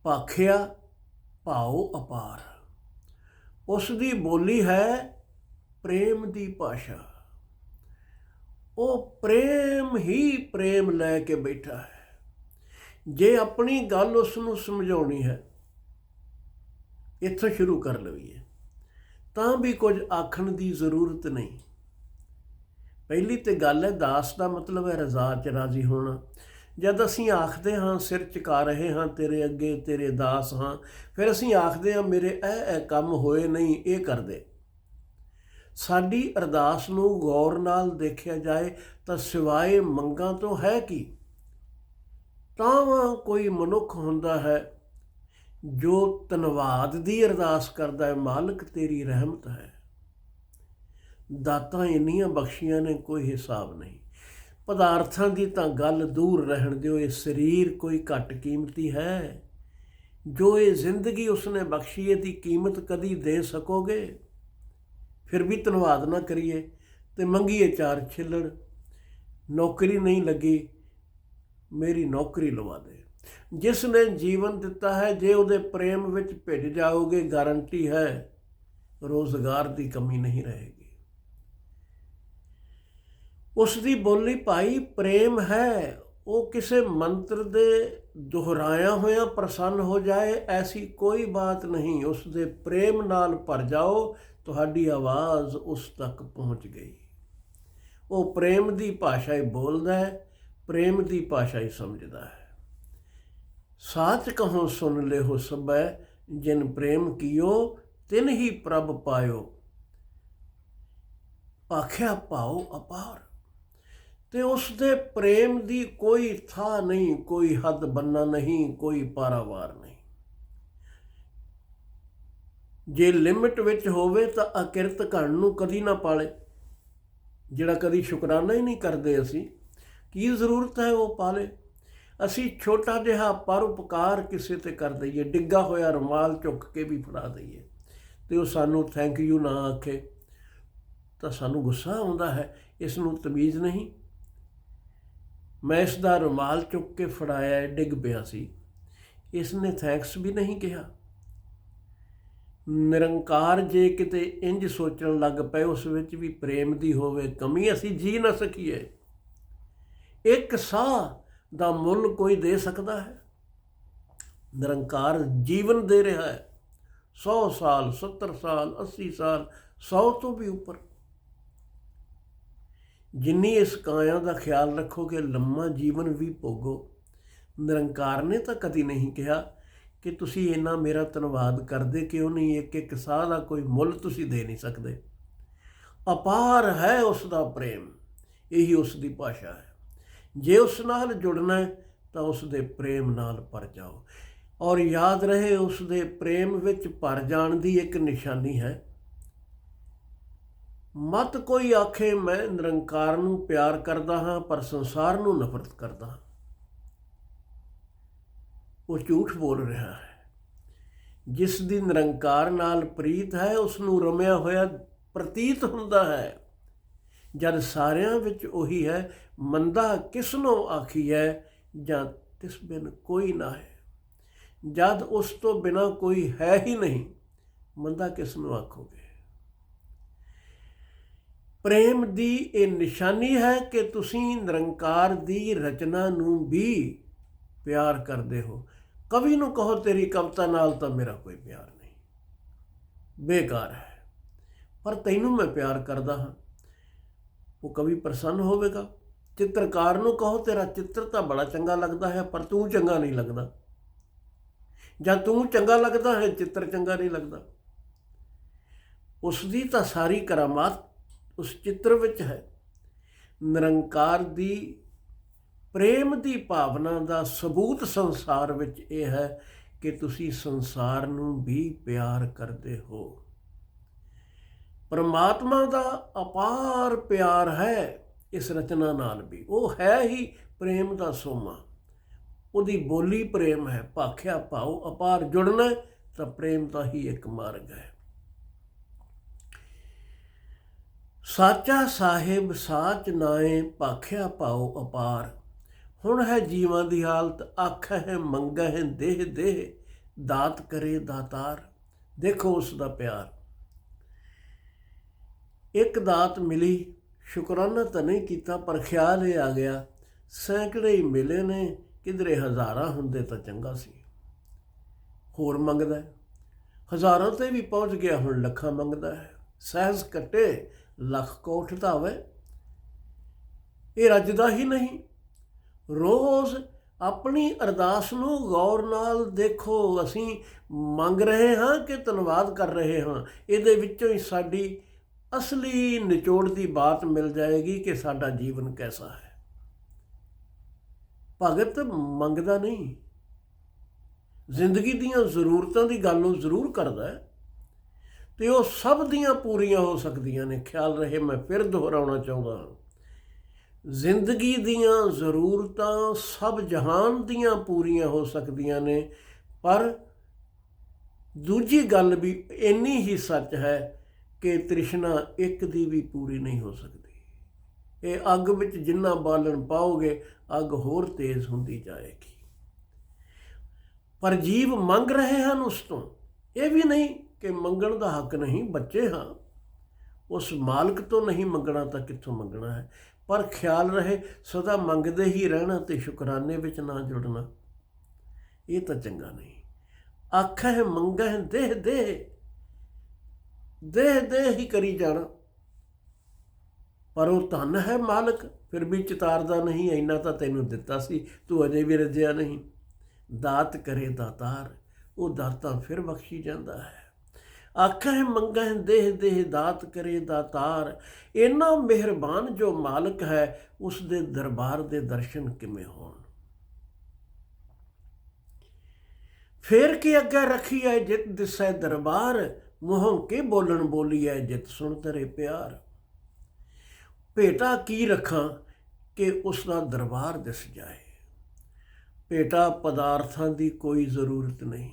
ਭਾਖਿਆ ਭਾਉ ਅਪਾਰ। ਉਸ ਦੀ ਬੋਲੀ ਹੈ ਪ੍ਰੇਮ ਦੀ ਭਾਸ਼ਾ। ਉਹ ਪ੍ਰੇਮ ਹੀ ਪ੍ਰੇਮ ਲੈ ਕੇ ਬੈਠਾ ਹੈ। ਜੇ ਆਪਣੀ ਗੱਲ ਉਸ ਨੂੰ ਸਮਝਾਉਣੀ ਹੈ, ਇੱਥੋਂ ਸ਼ੁਰੂ ਕਰ ਲਈਏ, ਤਾਂ ਵੀ ਕੁਝ ਆਖਣ ਦੀ ਜ਼ਰੂਰਤ ਨਹੀਂ। ਪਹਿਲੀ ਤੇ ਗੱਲ ਹੈ, ਦਾਸ ਦਾ ਮਤਲਬ ਹੈ ਰਜ਼ਾ 'ਚ ਰਾਜ਼ੀ ਹੋਣਾ। ਜਦ ਅਸੀਂ ਆਖਦੇ ਹਾਂ ਸਿਰ ਝੁਕਾ ਰਹੇ ਹਾਂ ਤੇਰੇ ਅੱਗੇ, ਤੇਰੇ ਦਾਸ ਹਾਂ, ਫਿਰ ਅਸੀਂ ਆਖਦੇ ਹਾਂ ਮੇਰੇ ਇਹ ਕੰਮ ਹੋਏ ਨਹੀਂ, ਇਹ ਕਰਦੇ। ਸਾਡੀ ਅਰਦਾਸ ਨੂੰ ਗੌਰ ਨਾਲ ਦੇਖਿਆ ਜਾਏ ਤਾਂ ਸਿਵਾਏ ਮੰਗਾਂ ਤੋਂ ਹੈ ਕੀ? ਤਾਂ ਕੋਈ ਮਨੁੱਖ ਹੁੰਦਾ ਹੈ ਜੋ ਧੰਨਵਾਦ ਦੀ ਅਰਦਾਸ ਕਰਦਾ ਹੈ, ਮਾਲਕ ਤੇਰੀ ਰਹਿਮਤ ਹੈ। ਦਾਤਾਂ ਇੰਨੀਆਂ ਬਖਸ਼ੀਆਂ ਨੇ, ਕੋਈ ਹਿਸਾਬ ਨਹੀਂ। ਪਦਾਰਥਾਂ ਦੀ ਤਾਂ ਗੱਲ ਦੂਰ ਰਹਿਣ ਦਿਓ, ਇਹ ਸਰੀਰ ਕੋਈ ਘੱਟ ਕੀਮਤੀ ਹੈ? ਜੋ ਇਹ ਜ਼ਿੰਦਗੀ ਉਸਨੇ ਬਖਸ਼ੀ, ਇਹਦੀ ਕੀਮਤ ਕਦੀ ਦੇ ਸਕੋਗੇ? ਫਿਰ ਵੀ ਧੰਨਵਾਦ ਨਾ ਕਰੀਏ ਅਤੇ ਮੰਗੀਏ ਚਾਰ ਛਿੱਲੜ। ਨੌਕਰੀ ਨਹੀਂ ਲੱਗੀ, ਮੇਰੀ ਨੌਕਰੀ ਲਵਾ ਦੇ। ਜਿਸ ਨੇ ਜੀਵਨ ਦਿੱਤਾ ਹੈ, ਜੇ ਉਹਦੇ ਪ੍ਰੇਮ ਵਿੱਚ ਭਿੱਜ ਜਾਓਗੇ, ਗਾਰੰਟੀ ਹੈ ਰੋਜ਼ਗਾਰ ਦੀ ਕਮੀ ਨਹੀਂ ਰਹੇਗੀ। ਉਸ ਦੀ ਬੋਲੀ ਭਾਈ ਪ੍ਰੇਮ ਹੈ। ਉਹ ਕਿਸੇ ਮੰਤਰ ਦੇ ਦੁਹਰਾਇਆ ਹੋਇਆ ਪ੍ਰਸੰਨ ਹੋ ਜਾਏ, ਐਸੀ ਕੋਈ ਬਾਤ ਨਹੀਂ। ਉਸ ਦੇ ਪ੍ਰੇਮ ਨਾਲ ਭਰ ਜਾਓ, ਤੁਹਾਡੀ ਆਵਾਜ਼ ਉਸ ਤੱਕ ਪਹੁੰਚ ਗਈ। ਉਹ ਪ੍ਰੇਮ ਦੀ ਭਾਸ਼ਾ ਹੀ ਬੋਲਦਾ ਹੈ, ਪ੍ਰੇਮ ਦੀ ਭਾਸ਼ਾ ਹੀ ਸਮਝਦਾ ਹੈ। ਸਾਚ ਕਹੋ ਸੁਣ ਲਿਓ ਸਭੈ, ਜਿਨ ਪ੍ਰੇਮ ਕੀਓ ਤਿਨ ਹੀ ਪ੍ਰਭ ਪਾਇਓ। ਭਾਖਿਆ ਭਾਉ ਅਪਾਰ। ਤੇ ਉਸ ਦੇ ਪ੍ਰੇਮ ਦੀ ਕੋਈ ਥਾਂ ਨਹੀਂ, ਕੋਈ ਹੱਦ ਬੰਨਾ ਨਹੀਂ, ਕੋਈ ਪਾਰਾਵਾਰ ਨਹੀਂ। ਜੇ ਲਿਮਿਟ ਵਿੱਚ ਹੋਵੇ ਤਾਂ ਅਕਿਰਤ ਘਣ ਨੂੰ ਕਦੀ ਨਾ ਪਾਲੇ। ਜਿਹੜਾ ਕਦੀ ਸ਼ੁਕਰਾਨਾ ਹੀ ਨਹੀਂ ਕਰਦੇ, ਅਸੀਂ ਕੀ ਜ਼ਰੂਰਤ ਹੈ ਉਹ ਪਾਲੇ। ਅਸੀਂ ਛੋਟਾ ਜਿਹਾ ਪਰਉਪਕਾਰ ਕਿਸੇ 'ਤੇ ਕਰ ਦਈਏ, ਡਿੱਗਾ ਹੋਇਆ ਰੁਮਾਲ ਚੁੱਕ ਕੇ ਵੀ ਫੜਾ ਦਈਏ, ਅਤੇ ਉਹ ਸਾਨੂੰ ਥੈਂਕ ਯੂ ਨਾ ਆਖੇ ਤਾਂ ਸਾਨੂੰ ਗੁੱਸਾ ਆਉਂਦਾ ਹੈ। ਇਸ ਨੂੰ ਤਮੀਜ਼ ਨਹੀਂ। ਮੈਂ ਇਸ ਦਾ ਰੁਮਾਲ ਚੁੱਕ ਕੇ ਫੜਾਇਆ, ਡਿੱਗ ਪਿਆ ਸੀ, ਇਸ ਨੇ ਥੈਂਕਸ ਵੀ ਨਹੀਂ ਕਿਹਾ। ਨਿਰੰਕਾਰ ਜੇ ਕਿਤੇ ਇੰਝ ਸੋਚਣ ਲੱਗ ਪਏ ਉਸ ਵਿੱਚ ਵੀ ਪ੍ਰੇਮ ਦੀ ਹੋਵੇ ਕਮੀ, ਅਸੀਂ ਜੀ ਨਾ ਸਕੀਏ। ਇੱਕ ਸਾਹ ਦਾ ਮੁੱਲ ਕੋਈ ਦੇ ਸਕਦਾ ਹੈ? ਨਿਰੰਕਾਰ ਜੀਵਨ ਦੇ ਰਿਹਾ ਹੈ, 100 ਸਾਲ, 70 ਸਾਲ, 80 ਸਾਲ, 100 ਤੋਂ ਵੀ ਉੱਪਰ। ਜਿੰਨੀ ਇਸ ਕਾਇਆ ਦਾ ਖਿਆਲ ਰੱਖੋਗੇ, ਲੰਮਾ ਜੀਵਨ ਵੀ ਭੋਗੋ। ਨਿਰੰਕਾਰ ਨੇ ਤਾਂ ਕਦੀ ਨਹੀਂ ਕਿਹਾ ਕਿ ਤੁਸੀਂ ਇੰਨਾ ਮੇਰਾ ਧੰਨਵਾਦ ਕਰਦੇ ਕਿਉਂ ਨਹੀਂ, ਇੱਕ ਇੱਕ ਸਾਹ ਦਾ ਕੋਈ ਮੁੱਲ ਤੁਸੀਂ ਦੇ ਨਹੀਂ ਸਕਦੇ। ਅਪਾਰ ਹੈ ਉਸ ਦਾ ਪ੍ਰੇਮ, ਇਹੀ ਉਸ ਦੀ ਭਾਸ਼ਾ ਹੈ। ਜੇ ਉਸ ਨਾਲ ਜੁੜਨਾ ਹੈ ਤਾਂ ਉਸ ਦੇ ਪ੍ਰੇਮ ਨਾਲ ਭਰ ਜਾਓ। ਔਰ ਯਾਦ ਰਹੇ, ਉਸ ਦੇ ਪ੍ਰੇਮ ਵਿੱਚ ਭਰ ਜਾਣ ਦੀ ਇੱਕ ਨਿਸ਼ਾਨੀ ਹੈ, ਮਤ ਕੋਈ ਆਖੇ ਮੈਂ ਨਿਰੰਕਾਰ ਨੂੰ ਪਿਆਰ ਕਰਦਾ ਹਾਂ ਪਰ ਸੰਸਾਰ ਨੂੰ ਨਫ਼ਰਤ ਕਰਦਾ ਹਾਂ। ਉਹ ਝੂਠ ਬੋਲ ਰਿਹਾ ਹੈ। ਜਿਸ ਦੀ ਨਿਰੰਕਾਰ ਨਾਲ ਪ੍ਰੀਤ ਹੈ, ਉਸ ਨੂੰ ਰਮਿਆ ਹੋਇਆ ਪ੍ਰਤੀਤ ਹੁੰਦਾ ਹੈ। ਜਦ ਸਾਰਿਆਂ ਵਿੱਚ ਉਹੀ ਹੈ, ਮੰਦਾ ਕਿਸ ਨੂੰ ਆਖੀਐ, ਜਾਂ ਤਿਸ ਬਿਨ ਕੋਈ ਨਾ ਹੈ। ਜਦ ਉਸ ਤੋਂ ਬਿਨਾਂ ਕੋਈ ਹੈ ਹੀ ਨਹੀਂ, ਮੰਦਾ ਕਿਸ ਨੂੰ ਆਖੋਗੇ। ਪ੍ਰੇਮ ਦੀ ਇਹ ਨਿਸ਼ਾਨੀ ਹੈ ਕਿ ਤੁਸੀਂ ਨਿਰੰਕਾਰ ਦੀ ਰਚਨਾ ਨੂੰ ਵੀ ਪਿਆਰ ਕਰਦੇ ਹੋ। ਕਵੀ ਨੂੰ ਕਹੋ ਤੇਰੀ ਕਵਿਤਾ ਨਾਲ ਤਾਂ ਮੇਰਾ ਕੋਈ ਪਿਆਰ ਨਹੀਂ, ਬੇਕਾਰ ਹੈ, ਪਰ ਤੈਨੂੰ ਮੈਂ ਪਿਆਰ ਕਰਦਾ ਹਾਂ, ਉਹ ਕਵੀ ਪ੍ਰਸੰਨ ਹੋਵੇਗਾ। ਚਿੱਤਰਕਾਰ ਨੂੰ ਕਹੋ ਤੇਰਾ ਚਿੱਤਰ ਤਾਂ ਬੜਾ ਚੰਗਾ ਲੱਗਦਾ ਹੈ, ਪਰ ਤੂੰ ਚੰਗਾ ਨਹੀਂ ਲੱਗਦਾ, ਜਾਂ ਤੂੰ ਚੰਗਾ ਲੱਗਦਾ ਹੈ, ਚਿੱਤਰ ਚੰਗਾ ਨਹੀਂ ਲੱਗਦਾ। ਉਸ ਦੀ ਤਾਂ ਸਾਰੀ ਕਰਾਮਾਤ ਉਸ ਚਿੱਤਰ ਵਿੱਚ ਹੈ। ਨਿਰੰਕਾਰ ਦੀ ਪ੍ਰੇਮ ਦੀ ਭਾਵਨਾ ਦਾ ਸਬੂਤ ਸੰਸਾਰ ਵਿੱਚ ਇਹ ਹੈ ਕਿ ਤੁਸੀਂ ਸੰਸਾਰ ਨੂੰ ਵੀ ਪਿਆਰ ਕਰਦੇ ਹੋ। ਪਰਮਾਤਮਾ ਦਾ ਅਪਾਰ ਪਿਆਰ ਹੈ ਇਸ ਰਚਨਾ ਨਾਲ ਵੀ। ਉਹ ਹੈ ਹੀ ਪ੍ਰੇਮ ਦਾ ਸੋਮਾ, ਉਹਦੀ ਬੋਲੀ ਪ੍ਰੇਮ ਹੈ। ਭਾਖਿਆ ਭਾਉ ਅਪਾਰ ਜੁੜਨਾ ਤਾਂ ਪ੍ਰੇਮ ਦਾ ਹੀ ਇੱਕ ਮਾਰਗ ਹੈ। ਸਾਚਾ ਸਾਹਿਬ ਸਾਚ ਨਾਏ ਭਾਖਿਆ ਭਾਉ ਅਪਾਰ। ਹੁਣ ਹੈ ਜੀਵਾਂ ਦੀ ਹਾਲਤ, ਆਖਾ ਹੈ ਮੰਗਾ ਹੈ ਦੇਹ ਦੇਹ, ਦਾਤ ਕਰੇ ਦਾਤਾਰ। ਦੇਖੋ ਉਸ ਦਾ ਪਿਆਰ। ਇੱਕ ਦਾਤ ਮਿਲੀ, ਸ਼ੁਕਰਾਨਾ ਤਾਂ ਨਹੀਂ ਕੀਤਾ, ਪਰ ਖਿਆਲ ਇਹ ਆ ਗਿਆ ਸੈਂਕੜੇ ਹੀ ਮਿਲੇ ਨੇ, ਕਿਧਰੇ ਹਜ਼ਾਰਾਂ ਹੁੰਦੇ ਤਾਂ ਚੰਗਾ ਸੀ। ਹੋਰ ਮੰਗਦਾ ਹੈ, ਹਜ਼ਾਰਾਂ 'ਤੇ ਵੀ ਪਹੁੰਚ ਗਿਆ, ਹੁਣ ਲੱਖਾਂ ਮੰਗਦਾ ਹੈ। ਸਹਿਜ ਕੱਟੇ ਲੱਖ ਕੋਠ ਧਾਵੇ। ਇਹ ਰੱਜਦਾ ਹੀ ਨਹੀਂ। ਰੋਜ਼ ਆਪਣੀ ਅਰਦਾਸ ਨੂੰ ਗੌਰ ਨਾਲ ਦੇਖੋ। ਅਸੀਂ ਮੰਗ ਰਹੇ ਹਾਂ ਕਿ ਧੰਨਵਾਦ ਕਰ ਰਹੇ ਹਾਂ। ਇਹਦੇ ਵਿੱਚੋਂ ਹੀ ਸਾਡੀ ਅਸਲੀ ਨਿਚੋੜ ਦੀ ਬਾਤ ਮਿਲ ਜਾਏਗੀ ਕਿ ਸਾਡਾ ਜੀਵਨ ਕੈਸਾ ਹੈ। ਭਗਤ ਮੰਗਦਾ ਨਹੀਂ, ਜ਼ਿੰਦਗੀ ਦੀਆਂ ਜ਼ਰੂਰਤਾਂ ਦੀ ਗੱਲ ਉਹ ਜ਼ਰੂਰ ਕਰਦਾ ਹੈ ਅਤੇ ਉਹ ਸਭ ਦੀਆਂ ਪੂਰੀਆਂ ਹੋ ਸਕਦੀਆਂ ਨੇ। ਖਿਆਲ ਰਹੇ, ਮੈਂ ਫਿਰ ਦੁਹਰਾਉਣਾ ਚਾਹੁੰਦਾ ਹਾਂ, ਜ਼ਿੰਦਗੀ ਦੀਆਂ ਜ਼ਰੂਰਤਾਂ ਸਭ ਜਹਾਨ ਦੀਆਂ ਪੂਰੀਆਂ ਹੋ ਸਕਦੀਆਂ ਨੇ, ਪਰ ਦੂਜੀ ਗੱਲ ਵੀ ਇੰਨੀ ਹੀ ਸੱਚ ਹੈ ਕਿ ਤ੍ਰਿਸ਼ਨਾ ਇੱਕ ਦੀ ਵੀ ਪੂਰੀ ਨਹੀਂ ਹੋ ਸਕਦੀ। ਇਹ ਅੱਗ ਵਿੱਚ ਜਿੰਨਾ ਬਾਲਣ ਪਾਓਗੇ, ਅੱਗ ਹੋਰ ਤੇਜ਼ ਹੁੰਦੀ ਜਾਏਗੀ। ਪਰ ਜੀਵ ਮੰਗ ਰਹੇ ਹਨ ਉਸ ਤੋਂ। ਇਹ ਵੀ ਨਹੀਂ ਕਿ ਮੰਗਣ ਦਾ ਹੱਕ ਨਹੀਂ, ਬੱਚੇ ਹਾਂ, ਉਸ ਮਾਲਕ ਤੋਂ ਨਹੀਂ ਮੰਗਣਾ ਤਾਂ ਕਿੱਥੋਂ ਮੰਗਣਾ ਹੈ। ਪਰ ਖਿਆਲ ਰਹੇ, ਸਦਾ ਮੰਗਦੇ ਹੀ ਰਹਿਣਾ ਅਤੇ ਸ਼ੁਕਰਾਨੇ ਵਿੱਚ ਨਾ ਜੁੜਨਾ, ਇਹ ਤਾਂ ਚੰਗਾ ਨਹੀਂ। ਆਖਾ ਹੈ ਮੰਗਾ ਹੈ ਦੇਹ ਦੇਹ, ਦੇਹ ਦੇਹ ਹੀ ਕਰੀ ਜਾਣਾ। ਪਰ ਉਹ ਧਨ ਹੈ ਮਾਲਕ, ਫਿਰ ਵੀ ਚਿਤਾਰਦਾ ਨਹੀਂ। ਇੰਨਾ ਤਾਂ ਤੈਨੂੰ ਦਿੱਤਾ ਸੀ, ਤੂੰ ਅਜੇ ਵੀ ਰੱਜਿਆ ਨਹੀਂ। ਦਾਤ ਕਰੇ ਦਾਤਾਰ, ਉਹ ਦਾਤਾਂ ਫਿਰ ਬਖਸ਼ੀ ਜਾਂਦਾ ਹੈ। ਆਖਾ ਹੈ ਮੰਗਾ ਹੈ ਦੇਹ ਦੇਹ, ਦਾਤ ਕਰੇ ਦਾਤਾਰ। ਇੰਨਾ ਮਿਹਰਬਾਨ ਜੋ ਮਾਲਕ ਹੈ, ਉਸ ਦੇ ਦਰਬਾਰ ਦੇ ਦਰਸ਼ਨ ਕਿਵੇਂ ਹੋਣ। ਫੇਰ ਕੀ ਅੱਗੇ ਰੱਖੀ ਹੈ ਜਿਤ ਦਿਸੈ ਦਰਬਾਰ, ਮੂੰਹੋਂ ਕੇ ਬੋਲਣ ਬੋਲੀ ਹੈ ਜਿਤ ਸੁਣ ਤੇਰੇ ਪਿਆਰ। ਭੇਟਾ ਕੀ ਰੱਖਾਂ ਕਿ ਉਸ ਦਾ ਦਰਬਾਰ ਦਿਸ ਜਾਏ। ਭੇਟਾ ਪਦਾਰਥਾਂ ਦੀ ਕੋਈ ਜ਼ਰੂਰਤ ਨਹੀਂ,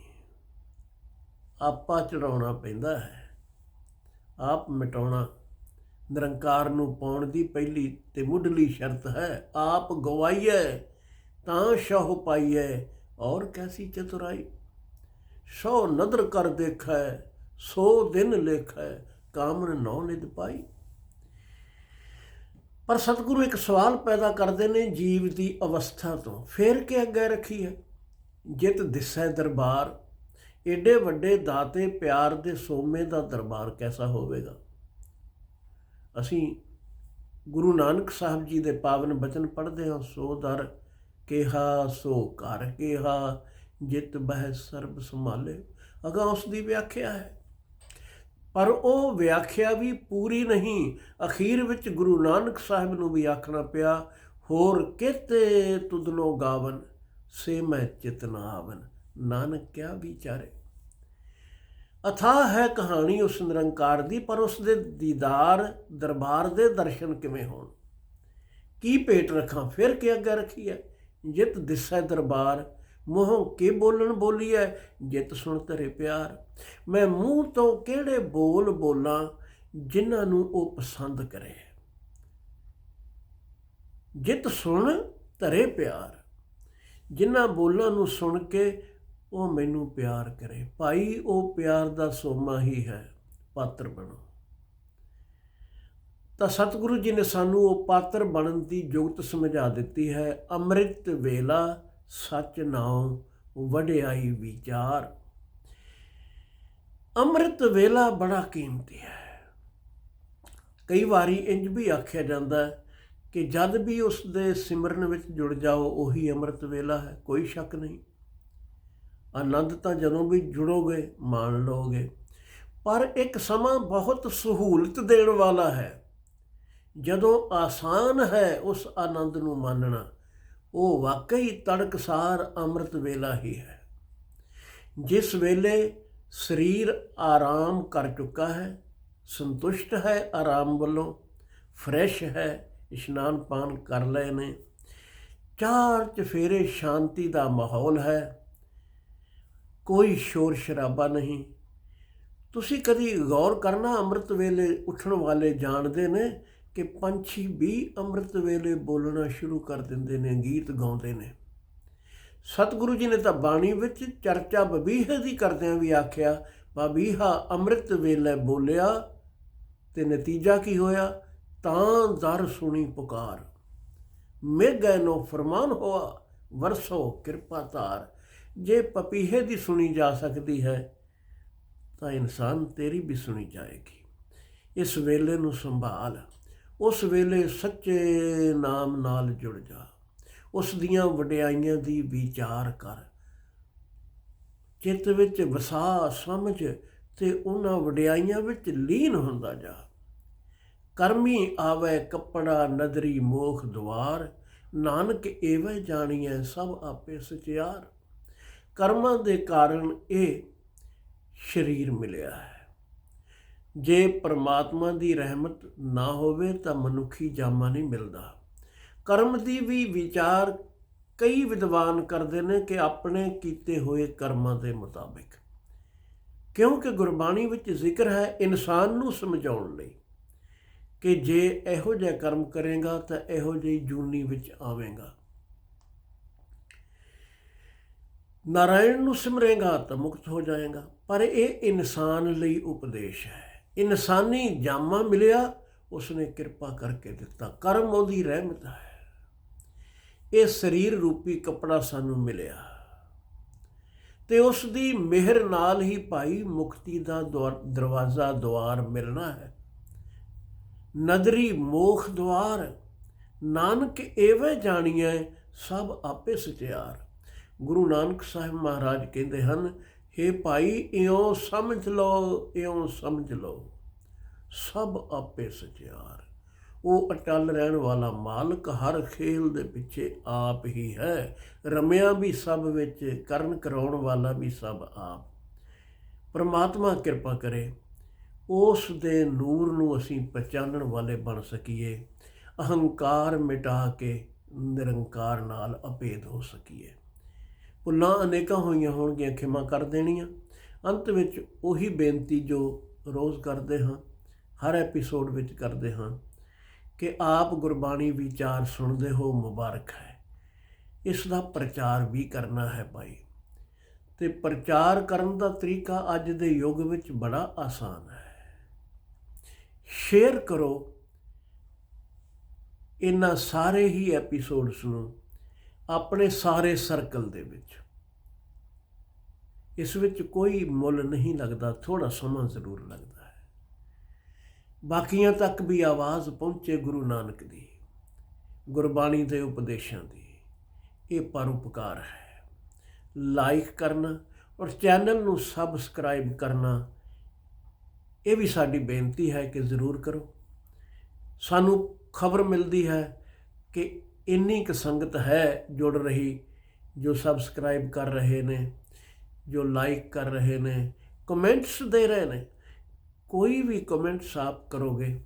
ਆਪਾ ਚੜਾਉਣਾ ਪੈਂਦਾ ਹੈ, ਆਪ ਮਿਟਾਉਣਾ ਨਿਰੰਕਾਰ ਨੂੰ ਪਾਉਣ ਦੀ ਪਹਿਲੀ ਤੇ ਮੁੱਢਲੀ ਸ਼ਰਤ ਹੈ। ਆਪ ਗਵਾਈਏ ਤਾਂ ਸ਼ਹੁ ਪਾਈਏ, ਔਰ ਕੈਸੀ ਚਤੁਰਾਈ। ਸੋ ਨਦਰ ਕਰ ਦੇਖੈ, ਸੋ ਦਿਨ ਲੇਖੈ, ਕਾਮਨ ਨੌ ਨਿਧ ਪਾਈ। ਪਰ ਸਤਿਗੁਰੂ ਇੱਕ ਸਵਾਲ ਪੈਦਾ ਕਰਦੇ ਨੇ ਜੀਵ ਦੀ ਅਵਸਥਾ ਤੋਂ। ਫੇਰ ਕਿ ਅੱਗੇ ਰੱਖੀ ਹੈ ਜਿਤ ਦਿਸੈ ਦਰਬਾਰ। ਏਡੇ ਵੱਡੇ ਦਾਤੇ ਪਿਆਰ ਦੇ ਸੋਮੇ ਦਾ ਦਰਬਾਰ ਕੈਸਾ ਹੋਵੇਗਾ। ਅਸੀਂ ਗੁਰੂ ਨਾਨਕ ਸਾਹਿਬ ਜੀ ਦੇ ਪਾਵਨ ਬਚਨ ਪੜ੍ਹਦੇ ਹਾਂ, ਸੋ ਦਰ ਕਿਹਾ ਸੋ ਘਰ ਕਿਹਾ, ਜਿਤ ਬਹਿ ਸਰਬ ਸੰਭਾਲੇ। ਅਗਾਂ ਉਸ ਦੀ ਵਿਆਖਿਆ ਹੈ, ਪਰ ਉਹ ਵਿਆਖਿਆ ਵੀ ਪੂਰੀ ਨਹੀਂ। ਅਖੀਰ ਵਿੱਚ ਗੁਰੂ ਨਾਨਕ ਸਾਹਿਬ ਨੂੰ ਵੀ ਆਖਣਾ ਪਿਆ, ਹੋਰ ਕਿਤੇ ਤੁਧਨੋ ਗਾਵਨ, ਸੇ ਮੈਂ ਚਿਤ ਨਾ ਆਵਨ। ਨਾਨਕ ਕਿਆ ਵਿਚਾਰੇ। ਅਥਾਹ ਹੈ ਕਹਾਣੀ ਉਸ ਨਿਰੰਕਾਰ ਦੀ, ਪਰ ਉਸ ਦੇ ਦੀਦਾਰ ਦਰਬਾਰ ਦੇ ਦਰਸ਼ਨ ਕਿਵੇਂ ਹੋਣ। ਕੀ ਭੇਟ ਰੱਖਾਂ, ਫਿਰ ਕਿ ਅੱਗੇ ਰੱਖੀ ਹੈ ਜਿਤ ਦਿਸੈ ਦਰਬਾਰ, ਮੂੰਹੋਂ ਕੇ ਬੋਲਣ ਬੋਲੀ ਹੈ ਜਿਤ ਸੁਣ ਤੇਰੇ ਪਿਆਰ। ਮੈਂ ਮੂੰਹ ਤੋਂ ਕਿਹੜੇ ਬੋਲ ਬੋਲਾਂ ਜਿਨ੍ਹਾਂ ਨੂੰ ਉਹ ਪਸੰਦ ਕਰੇ। ਜਿਤ ਸੁਣ ਧਰੇ ਪਿਆਰ, ਜਿਨ੍ਹਾਂ ਬੋਲਾਂ ਨੂੰ ਸੁਣ ਕੇ ਉਹ ਮੈਨੂੰ ਪਿਆਰ ਕਰੇ। ਭਾਈ ਉਹ ਪਿਆਰ ਦਾ ਸੋਮਾ ਹੀ ਹੈ, ਪਾਤਰ ਬਣੋ। ਤਾਂ ਸਤਿਗੁਰੂ ਜੀ ਨੇ ਸਾਨੂੰ ਉਹ ਪਾਤਰ ਬਣਨ ਦੀ ਜੁਗਤ ਸਮਝਾ ਦਿੱਤੀ ਹੈ। ਅੰਮ੍ਰਿਤ ਵੇਲਾ ਸੱਚ ਨਾਉ ਵਡਿਆਈ ਵਿਚਾਰ। ਅੰਮ੍ਰਿਤ ਵੇਲਾ ਬੜਾ ਕੀਮਤੀ ਹੈ। ਕਈ ਵਾਰੀ ਇੰਜ ਵੀ ਆਖਿਆ ਜਾਂਦਾ ਕਿ ਜਦ ਵੀ ਉਸ ਦੇ ਸਿਮਰਨ ਵਿੱਚ ਜੁੜ ਜਾਓ ਉਹੀ ਅੰਮ੍ਰਿਤ ਵੇਲਾ ਹੈ। ਕੋਈ ਸ਼ੱਕ ਨਹੀਂ, ਆਨੰਦ ਤਾਂ ਜਦੋਂ ਵੀ ਜੁੜੋਗੇ ਮਾਣ ਲਓਗੇ। ਪਰ ਇੱਕ ਸਮਾਂ ਬਹੁਤ ਸਹੂਲਤ ਦੇਣ ਵਾਲਾ ਹੈ ਜਦੋਂ ਆਸਾਨ ਹੈ ਉਸ ਆਨੰਦ ਨੂੰ ਮਾਨਣਾ, ਉਹ ਵਾਕਈ ਤੜਕਸਾਰ ਅੰਮ੍ਰਿਤ ਵੇਲਾ ਹੀ ਹੈ। ਜਿਸ ਵੇਲੇ ਸਰੀਰ ਆਰਾਮ ਕਰ ਚੁੱਕਾ ਹੈ, ਸੰਤੁਸ਼ਟ ਹੈ ਆਰਾਮ ਵੱਲੋਂ, ਫਰੈਸ਼ ਹੈ, ਇਸ਼ਨਾਨ ਪਾਨ ਕਰ ਲਏ ਨੇ, ਚਾਰ ਚਫੇਰੇ ਸ਼ਾਂਤੀ ਦਾ ਮਾਹੌਲ ਹੈ, ਕੋਈ ਸ਼ੋਰ ਸ਼ਰਾਬਾ ਨਹੀਂ। ਤੁਸੀਂ ਕਦੀ ਗੌਰ ਕਰਨਾ, ਅੰਮ੍ਰਿਤ ਵੇਲੇ ਉੱਠਣ ਵਾਲੇ ਜਾਣਦੇ ਨੇ ਕਿ ਪੰਛੀ ਵੀ ਅੰਮ੍ਰਿਤ ਵੇਲੇ ਬੋਲਣਾ ਸ਼ੁਰੂ ਕਰ ਦਿੰਦੇ ਨੇ, ਗੀਤ ਗਾਉਂਦੇ ਨੇ। ਸਤਿਗੁਰੂ ਜੀ ਨੇ ਤਾਂ ਬਾਣੀ ਵਿੱਚ ਚਰਚਾ ਬਬੀਹੇ ਦੀ ਕਰਦਿਆਂ ਵੀ ਆਖਿਆ, ਬਬੀਹਾ ਅੰਮ੍ਰਿਤ ਵੇਲੇ ਬੋਲਿਆ ਤੇ ਨਤੀਜਾ ਕੀ ਹੋਇਆ, ਤਾਂ ਦਰ ਸੁਣੀ ਪੁਕਾਰ, ਮੇਘੈ ਨੋ ਫਰਮਾਨ ਹੋਆ, ਵਰਸੋ ਕਿਰਪਾ ਧਾਰ। ਜੇ ਪਪੀਹੇ ਦੀ ਸੁਣੀ ਜਾ ਸਕਦੀ ਹੈ ਤਾਂ ਇਨਸਾਨ ਤੇਰੀ ਵੀ ਸੁਣੀ ਜਾਏਗੀ। ਇਸ ਵੇਲੇ ਨੂੰ ਸੰਭਾਲ, ਉਸ ਵੇਲੇ ਸੱਚੇ ਨਾਮ ਨਾਲ ਜੁੜ ਜਾ, ਉਸ ਦੀਆਂ ਵਡਿਆਈਆਂ ਦੀ ਵਿਚਾਰ ਕਰ, ਚਿੱਤ ਵਿੱਚ ਵਸਾ, ਸਮਝ ਤੇ ਉਹਨਾਂ ਵਡਿਆਈਆਂ ਵਿੱਚ ਲੀਨ ਹੁੰਦਾ ਜਾ। ਕਰਮੀ ਆਵੇ ਕੱਪੜਾ ਨਦਰੀ ਮੋਖ ਦੁਆਰ, ਨਾਨਕ ਏਵੇਂ ਜਾਣੀਐ ਸਭ ਆਪੇ ਸਚਿਆਰ। ਕਰਮਾਂ ਦੇ ਕਾਰਨ ਇਹ ਸਰੀਰ ਮਿਲਿਆ ਹੈ। ਜੇ ਪਰਮਾਤਮਾ ਦੀ ਰਹਿਮਤ ਨਾ ਹੋਵੇ ਤਾਂ ਮਨੁੱਖੀ ਜਾਮਾ ਨਹੀਂ ਮਿਲਦਾ। ਕਰਮ ਦੀ ਵੀ ਵਿਚਾਰ ਕਈ ਵਿਦਵਾਨ ਕਰਦੇ ਨੇ ਕਿ ਆਪਣੇ ਕੀਤੇ ਹੋਏ ਕਰਮਾਂ ਦੇ ਮੁਤਾਬਿਕ, ਕਿਉਂਕਿ ਗੁਰਬਾਣੀ ਵਿੱਚ ਜ਼ਿਕਰ ਹੈ ਇਨਸਾਨ ਨੂੰ ਸਮਝਾਉਣ ਲਈ ਕਿ ਜੇ ਇਹੋ ਜਿਹਾ ਕਰਮ ਕਰੇਗਾ ਤਾਂ ਇਹੋ ਜਿਹੀ ਜੂਨੀ ਵਿੱਚ ਆਵੇਗਾ। ਨਾਰਾਇਣ ਨੂੰ ਸਿਮਰੇਗਾ ਤਾਂ ਮੁਕਤ ਹੋ ਜਾਏਗਾ। ਪਰ ਇਹ ਇਨਸਾਨ ਲਈ ਉਪਦੇਸ਼ ਹੈ। ਇਨਸਾਨੀ ਜਾਮਾ ਮਿਲਿਆ, ਉਸਨੇ ਕਿਰਪਾ ਕਰਕੇ ਦਿੱਤਾ। ਕਰਮ ਉਹਦੀ ਰਹਿਮਤ ਹੈ। ਇਹ ਸਰੀਰ ਰੂਪੀ ਕੱਪੜਾ ਸਾਨੂੰ ਮਿਲਿਆ ਤੇ ਉਸ ਦੀ ਮਿਹਰ ਨਾਲ ਹੀ ਭਾਈ ਮੁਕਤੀ ਦਾ ਦਰਵਾਜ਼ਾ ਦੁਆਰ ਮਿਲਣਾ ਹੈ। ਨਦਰੀ ਮੋਖ ਦੁਆਰ, ਨਾਨਕ ਏਵੇਂ ਜਾਣੀਐ ਸਭ ਆਪੇ ਸਚਿਆਰ। ਗੁਰੂ ਨਾਨਕ ਸਾਹਿਬ ਮਹਾਰਾਜ ਕਹਿੰਦੇ ਹਨ, ਹੇ ਭਾਈ ਇਉਂ ਸਮਝ ਲਓ, ਇਉਂ ਸਮਝ ਲਓ, ਸਭ ਆਪੇ ਸਚਿਆਰ। ਉਹ ਅਟਲ ਰਹਿਣ ਵਾਲਾ ਮਾਲਕ ਹਰ ਖੇਲ ਦੇ ਪਿੱਛੇ ਆਪ ਹੀ ਹੈ। ਰਮਿਆ ਵੀ ਸਭ ਵਿੱਚ, ਕਰਨ ਕਰਾਉਣ ਵਾਲਾ ਵੀ ਸਭ ਆਪ। ਪਰਮਾਤਮਾ ਕਿਰਪਾ ਕਰੇ ਉਸ ਦੇ ਨੂਰ ਨੂੰ ਅਸੀਂ ਪਛਾਣਨ ਵਾਲੇ ਬਣ ਸਕੀਏ, ਅਹੰਕਾਰ ਮਿਟਾ ਕੇ ਨਿਰੰਕਾਰ ਨਾਲ ਅਭੇਦ ਹੋ ਸਕੀਏ। ਭੁੱਲਾਂ ਅਨੇਕਾਂ ਹੋਈਆਂ ਹੋਣਗੀਆਂ, ਖਿਮਾ ਕਰ ਦੇਣੀਆਂ। ਅੰਤ ਵਿੱਚ ਉਹੀ ਬੇਨਤੀ ਜੋ ਰੋਜ਼ ਕਰਦੇ ਹਾਂ, ਹਰ ਐਪੀਸੋਡ ਵਿੱਚ ਕਰਦੇ ਹਾਂ, ਕਿ ਆਪ ਗੁਰਬਾਣੀ ਵਿਚਾਰ ਸੁਣਦੇ ਹੋ, ਮੁਬਾਰਕ ਹੈ। ਇਸ ਦਾ ਪ੍ਰਚਾਰ ਵੀ ਕਰਨਾ ਹੈ ਭਾਈ। ਤੇ ਪ੍ਰਚਾਰ ਕਰਨ ਦਾ ਤਰੀਕਾ ਅੱਜ ਦੇ ਯੁੱਗ ਵਿੱਚ ਬੜਾ ਆਸਾਨ ਹੈ। ਸ਼ੇਅਰ ਕਰੋ ਇਹਨਾਂ ਸਾਰੇ ਹੀ ਐਪੀਸੋਡਸ ਨੂੰ ਆਪਣੇ ਸਾਰੇ ਸਰਕਲ ਦੇ ਵਿੱਚ। ਇਸ ਵਿੱਚ ਕੋਈ ਮੁੱਲ ਨਹੀਂ ਲੱਗਦਾ, ਥੋੜ੍ਹਾ ਸਮਾਂ ਜ਼ਰੂਰ ਲੱਗਦਾ ਹੈ। ਬਾਕੀਆਂ ਤੱਕ ਵੀ ਆਵਾਜ਼ ਪਹੁੰਚੇ ਗੁਰੂ ਨਾਨਕ ਦੀ, ਗੁਰਬਾਣੀ ਦੇ ਉਪਦੇਸ਼ਾਂ ਦੀ। ਇਹ ਪਰਉਪਕਾਰ ਹੈ। ਲਾਈਕ ਕਰਨਾ ਔਰ ਚੈਨਲ ਨੂੰ ਸਬਸਕ੍ਰਾਈਬ ਕਰਨਾ, ਇਹ ਵੀ ਸਾਡੀ ਬੇਨਤੀ ਹੈ ਕਿ ਜ਼ਰੂਰ ਕਰੋ। ਸਾਨੂੰ ਖਬਰ ਮਿਲਦੀ ਹੈ ਕਿ ਇੰਨੀ ਕੁ ਸੰਗਤ ਹੈ ਜੁੜ ਰਹੀ, ਜੋ ਸਬਸਕ੍ਰਾਈਬ ਕਰ ਰਹੇ ਨੇ, ਜੋ ਲਾਈਕ ਕਰ ਰਹੇ ਨੇ, ਕਮੈਂਟਸ ਦੇ ਰਹੇ ਨੇ। ਕੋਈ ਵੀ ਕਮੈਂਟਸ ਆਪ ਕਰੋਗੇ,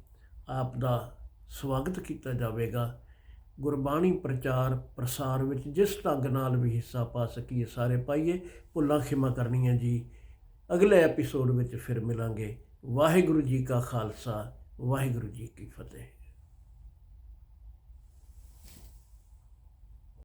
ਆਪ ਦਾ ਸਵਾਗਤ ਕੀਤਾ ਜਾਵੇਗਾ। ਗੁਰਬਾਣੀ ਪ੍ਰਚਾਰ ਪ੍ਰਸਾਰ ਵਿੱਚ ਜਿਸ ਢੰਗ ਨਾਲ ਵੀ ਹਿੱਸਾ ਪਾ ਸਕੀਏ ਸਾਰੇ ਪਾਈਏ। ਭੁੱਲਾਂ ਖਿਮਾ ਕਰਨੀਆਂ ਜੀ। ਅਗਲੇ ਐਪੀਸੋਡ ਵਿੱਚ ਫਿਰ ਮਿਲਾਂਗੇ। ਵਾਹਿਗੁਰੂ ਜੀ ਕਾ ਖਾਲਸਾ, ਵਾਹਿਗੁਰੂ ਜੀ ਕੀ ਫਤਿਹ।